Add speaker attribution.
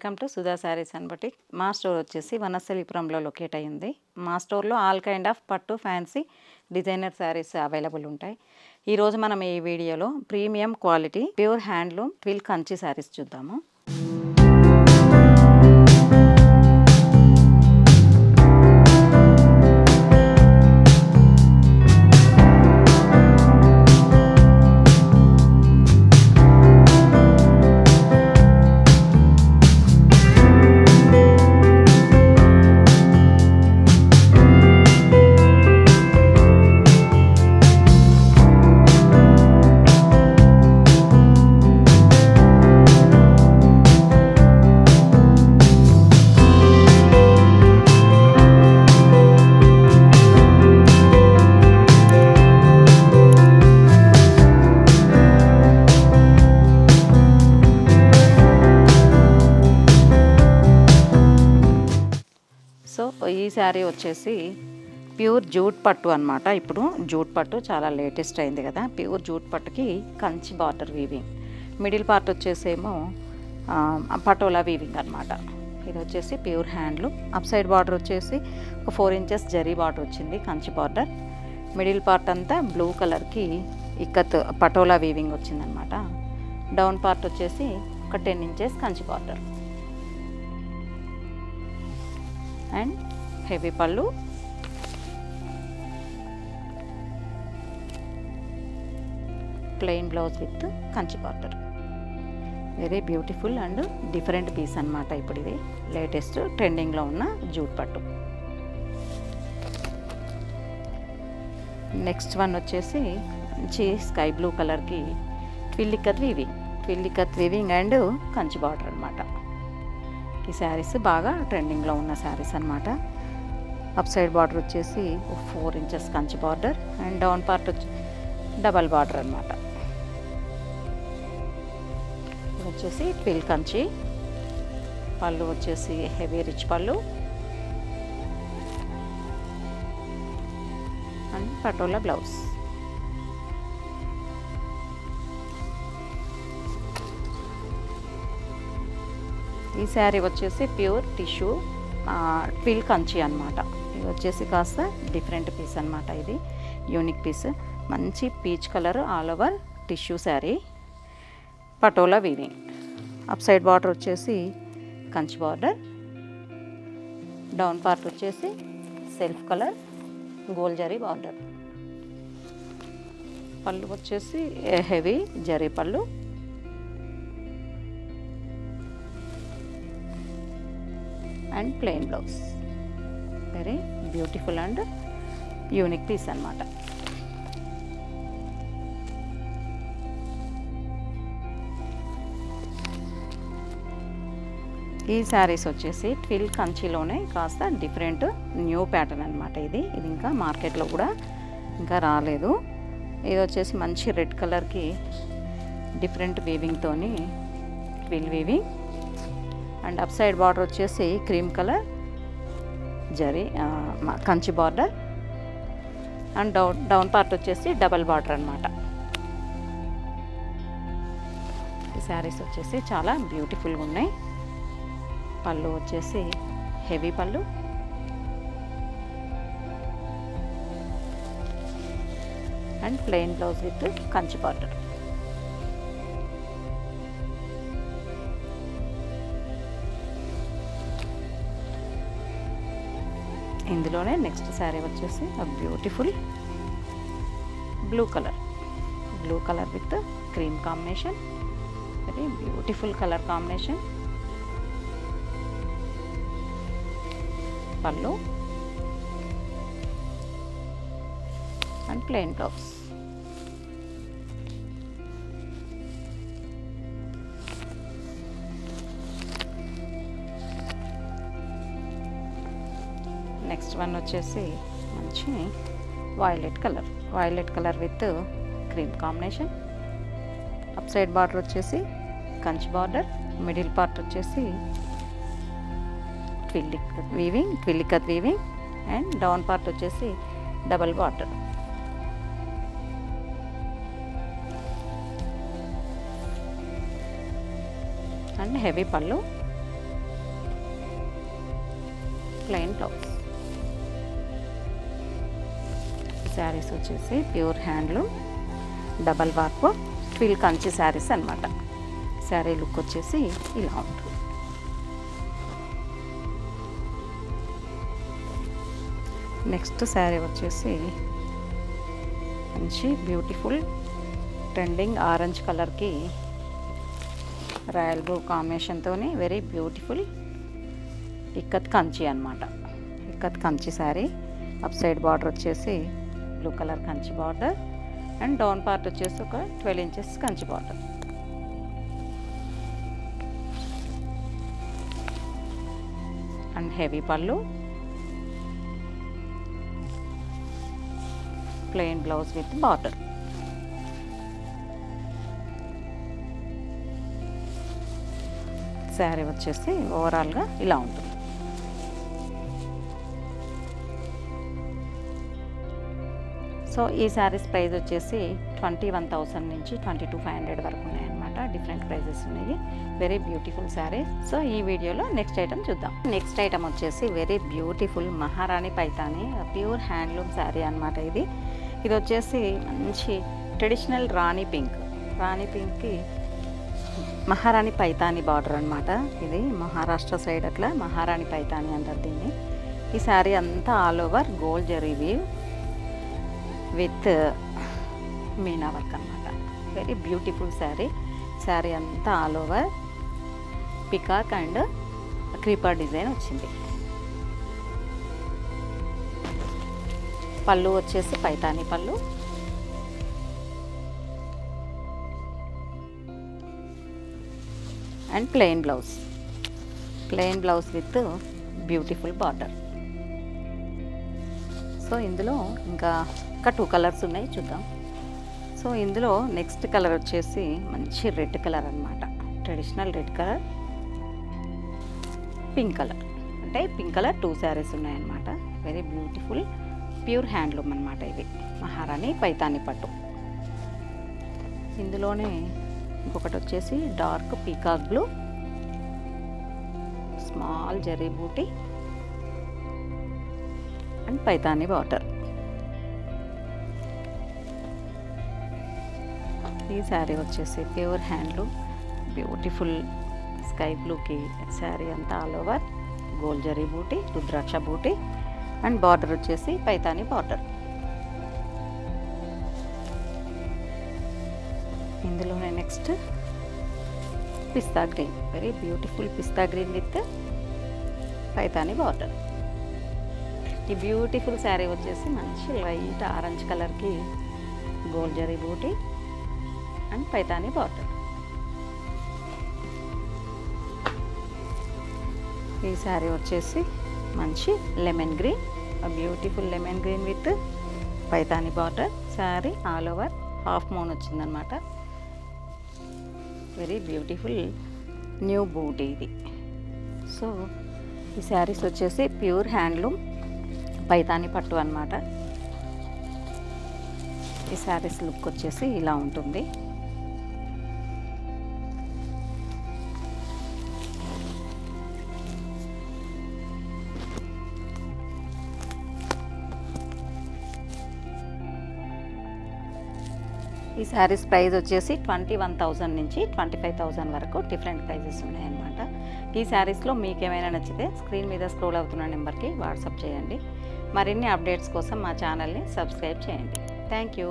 Speaker 1: Welcome to Sudha saris and boutique. మా store వచ్చేసి వనస్థలిపురంలో locate అయ్యింది. మా స్టోర్లో ఆల్ కైండ్ ఆఫ్ పట్టు ఫ్యాన్సీ డిజైనర్ శారీస్ అవైలబుల్ ఉంటాయి. ఈరోజు మనం ఈ వీడియోలో premium quality pure handloom twill Kanchi saris చూద్దాము. సో ఈ శారీ వచ్చేసి ప్యూర్ జూట్ పట్టు అనమాట. ఇప్పుడు జూట్ పట్టు చాలా లేటెస్ట్ అయింది కదా. ప్యూర్ జూట్ పట్టుకి Kanchi border weaving, middle part వచ్చేసేమో పటోలా వీవింగ్ అనమాట. ఇది వచ్చేసి pure handloom. Up side border వచ్చేసి ఒక 4 ఇంచెస్ జరీ బార్డర్ వచ్చింది, కంచి బార్డర్. మిడిల్ పార్ట్ అంతా బ్లూ కలర్కి ఇక్కత్ పటోలా వీవింగ్ వచ్చిందనమాట. డౌన్ పార్ట్ వచ్చేసి ఒక 10 inches Kanchi border and heavy పళ్ళు, plain blouse with Kanchi border. Very beautiful and different piece అనమాట. ఇప్పుడు ఇది లేటెస్ట్ ట్రెండింగ్లో ఉన్న జూట్ పట్టు. నెక్స్ట్ వన్ వచ్చేసి మంచి స్కై బ్లూ కలర్కి twill ikat weaving and Kanchi border అనమాట. ఈ శారీస్ బాగా ట్రెండింగ్లో ఉన్న శారీస్ అనమాట. అప్ సైడ్ బార్డర్ వచ్చేసి 4 inches Kanchi border and down part వచ్చి డబల్ బార్డర్ అనమాట. ఇది వచ్చేసి ట్విల్ కంచి. పళ్ళు వచ్చేసి హెవీ రిచ్ పళ్ళు అండ్ పటోలా బ్లౌజ్. ఈ శారీ వచ్చేసి ప్యూర్ టిష్యూ ట్విల్ కంచి అనమాట. ఇది వచ్చేసి కాస్త డిఫరెంట్ పీస్ అనమాట. ఇది యూనిక్ పీస్. మంచి peach colour all over tissue sari, Patola weaving. Up side border వచ్చేసి కంచి బార్డర్, డౌన్ పార్ట్ వచ్చేసి self colour gold zari border. పళ్ళు వచ్చేసి హెవీ జరీ పళ్ళు and plain blouse. Very beautiful and unique piece అనమాట. ఈ శారీస్ వచ్చేసి ట్విల్ కంచిలోనే కాస్త డిఫరెంట్ న్యూ ప్యాటర్న్ అనమాట. ఇది ఇంకా మార్కెట్లో కూడా ఇంకా రాలేదు. ఇది వచ్చేసి మంచి రెడ్ కలర్కి డిఫరెంట్ వీవింగ్తోని twill weaving and up side border వచ్చేసి cream colour zari Kanchi border and down part వచ్చేసి డబల్ బార్డర్ అనమాట. ఈ శారీస్ వచ్చేసి చాలా బ్యూటిఫుల్గా ఉన్నాయి. పళ్ళు వచ్చేసి హెవీ పళ్ళు and plain blouse with Kanchi border. ఇందులోనే నెక్స్ట్ శారీ వచ్చేసి beautiful blue colour with cream combination. Very beautiful colour combination. పళ్ళు and plain blouse. Next one వచ్చేసి మంచి violet colour with cream combination. Up side border వచ్చేసి కంచి బార్డర్, మిడిల్ పార్ట్ వచ్చేసి twill ikat weaving and down part వచ్చేసి double border. And heavy పళ్ళు plain blouse. Saris వచ్చేసి pure handloom double warp twill Kanchi saris అన్నమాట. Sari look వచ్చేసి ఇలా ఉంటుంది. నెక్స్ట్ శారీ వచ్చేసి మంచి బ్యూటిఫుల్ ట్రెండింగ్ ఆరెంజ్ కలర్కి రాయల్ బ్లూ కాంబినేషన్తో వెరీ బ్యూటిఫుల్ ఇక్కత్ కంచి అన్నమాట. Ikat Kanchi sari. Up side border వచ్చేసి blue colour Kanchi border and down part వచ్చేసి ఒక 12 inches Kanchi border. And heavy పళ్ళు, plain blouse with border. Sari వచ్చేసి ఓవరాల్గా ఇలా ఉంటుంది. సో ఈ శారీస్ ప్రైస్ వచ్చేసి 21,000 నుంచి 22,500 వరకు ఉన్నాయన్నమాట. డిఫరెంట్ ప్రైజెస్ ఉన్నాయి. Very beautiful sari. సో ఈ వీడియోలో నెక్స్ట్ ఐటమ్ చూద్దాం. నెక్స్ట్ ఐటమ్ వచ్చేసి వెరీ బ్యూటిఫుల్ మహారాణి పైతాని ప్యూర్ హ్యాండ్లూమ్ శారీ అనమాట. ఇది వచ్చేసి మంచి ట్రెడిషనల్ రాణి పింక్. రాణి పింక్కి మహారాణి పైతాని బార్డర్ అనమాట. ఇది మహారాష్ట్ర సైడ్ అట్లా మహారాణి పైతాని అంటారు దీన్ని. ఈ శారీ అంతా all over gold zari weave with meena work అనమాట. Very beautiful sari. శారీ అంతా all over peacock and creeper design వచ్చింది. పళ్ళు వచ్చేసి పైతాని పళ్ళు. And plain blouse with beautiful border. So ఇందులో ఇంకా 2 కలర్స్ ఉన్నాయి, చూద్దాం. సో ఇందులో నెక్స్ట్ కలర్ వచ్చేసి మంచి రెడ్ కలర్ అనమాట. Traditional red colour, pink colour. అంటే పింక్ కలర్ 2 శారీస్ ఉన్నాయన్నమాట. వెరీ బ్యూటిఫుల్ ప్యూర్ హ్యాండ్లూమ్ అనమాట. ఇది మహారాణి పైతాని పట్టు. ఇందులోనే ఇంకొకటి వచ్చేసి dark peacock blue, small zari buti and Paithani border. ఈ శారీ వచ్చేసి ప్యూర్ హ్యాండ్లూమ్ బ్యూటిఫుల్ స్కై బ్లూకి శారీ అంతా all over gold zari buti, rudraksha buti and border వచ్చేసి పైతాని బార్డర్. ఇందులోనే next pista green. Very beautiful pista green with Paithani border. ఈ బ్యూటిఫుల్ శారీ వచ్చేసి మంచి లైట్ ఆరెంజ్ కలర్కి gold zari buti and Paithani border. ఈ శారీ వచ్చేసి మంచి lemon green, beautiful lemon green with Paithani border. Sari all over half moon వచ్చిందనమాట. వెరీ బ్యూటిఫుల్ న్యూ బూటీ ఇది. సో ఈ శారీస్ వచ్చేసి ప్యూర్ హ్యాండ్లూమ్ పైతాని పట్టు అన్నమాట. ఈ శారీస్ లుక్ వచ్చేసి ఇలా ఉంటుంది. ఈ శారీస్ ప్రైస్ వచ్చేసి 21,000 నుంచి 25,000 వరకు డిఫరెంట్ ప్రైజెస్ ఉన్నాయన్నమాట. ఈ శారీస్లో మీకు ఏమైనా నచ్చితే స్క్రీన్ మీద స్క్రోల్ అవుతున్న నెంబర్కి వాట్సాప్ చేయండి. మరిన్ని అప్డేట్స్ కోసం మా ఛానల్ని సబ్స్క్రైబ్ చేయండి. Thank you.